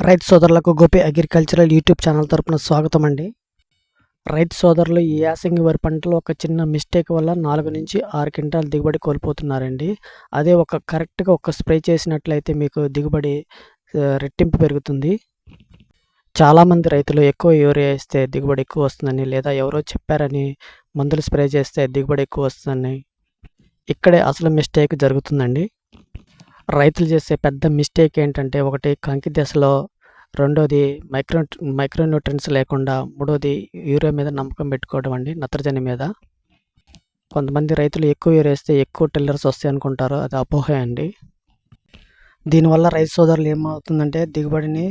రైతు సోదరులకు Gopi agricultural YouTube channel తరపున స్వాగతం అండి. రైతు సోదరులు ఈ యాసంగి వరి పంటలో ఒక చిన్న మిస్టేక్ వల్ల 4 నుంచి 6 క్వింటాల్ దిగుబడి కోల్పోతున్నారండి. అదే కరెక్ట్గా ఒక స్ప్రే చేసినట్లయితే మీకు దిగుబడి రెట్టింపు పెరుగుతుంది. చాలామంది రైతులు ఎక్కువ యూరియా వేస్తే దిగుబడి ఎక్కువ వస్తుందని, లేదా ఎవరో చెప్పారని మందులు స్ప్రే చేస్తే దిగుబడి ఎక్కువ వస్తుందని ఇక్కడే అసలు మిస్టేక్ జరుగుతుందండి. రైతులు చేసే పెద్ద మిస్టేక్ ఏంటంటే, ఒకటి కంకి దశలో, రెండోది మైక్రో న్యూట్రియన్స్ లేకుండా, మూడోది యూరియా మీద నమ్మకం పెట్టుకోవడం అండి, నత్రజని మీద. కొంతమంది రైతులు ఎక్కువ యూరియా వేస్తే ఎక్కువ టిల్లర్స్ వస్తాయి అనుకుంటారు, అది అపోహ అండి. దీనివల్ల రైతు సోదరులు ఏమవుతుందంటే దిగుబడిని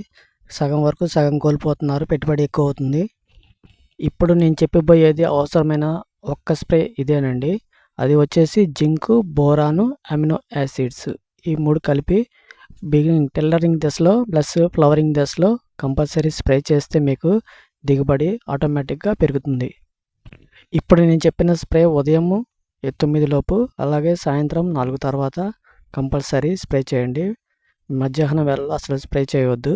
సగం కోల్పోతున్నారు, పెట్టుబడి ఎక్కువ అవుతుంది. ఇప్పుడు నేను చెప్పబోయేది అవసరమైన ఒక్క స్ప్రే ఇదేనండి. అది వచ్చేసి జింకు, బోరాను, అమినో యాసిడ్స్, ఈ 3 కలిపి టిల్లరింగ్ దశలో ప్లస్ ఫ్లవరింగ్ దశలో కంపల్సరీ స్ప్రే చేస్తే మీకు దిగుబడి ఆటోమేటిక్గా పెరుగుతుంది. ఇప్పుడు నేను చెప్పిన స్ప్రే ఉదయం 9 లోపు, అలాగే సాయంత్రం 4 తర్వాత కంపల్సరీ స్ప్రే చేయండి. మధ్యాహ్నం వేళలో అసలు స్ప్రే చేయవద్దు.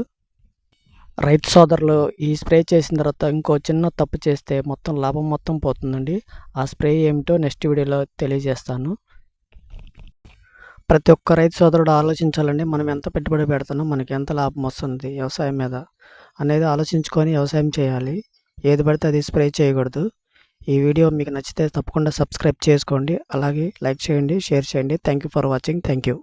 రైతు సోదరులు ఈ స్ప్రే చేసిన తర్వాత ఇంకో చిన్న తప్పు చేస్తే లాభం మొత్తం పోతుందండి. ఆ స్ప్రే ఏమిటో నెక్స్ట్ వీడియోలో తెలియజేస్తాను. ప్రతి ఒక్క రైతు సోదరుడు ఆలోచించాలండి, మనం ఎంత పెట్టుబడి పెడుతున్నాం, మనకి ఎంత లాభం వస్తుంది వ్యవసాయం మీద అనేది ఆలోచించుకొని వ్యవసాయం చేయాలి. ఏది పడితే అది స్ప్రే చేయకూడదు. ఈ వీడియో మీకు నచ్చితే తప్పకుండా సబ్స్క్రైబ్ చేసుకోండి, అలాగే లైక్ చేయండి, షేర్ చేయండి. Thank you for watching. Thank you.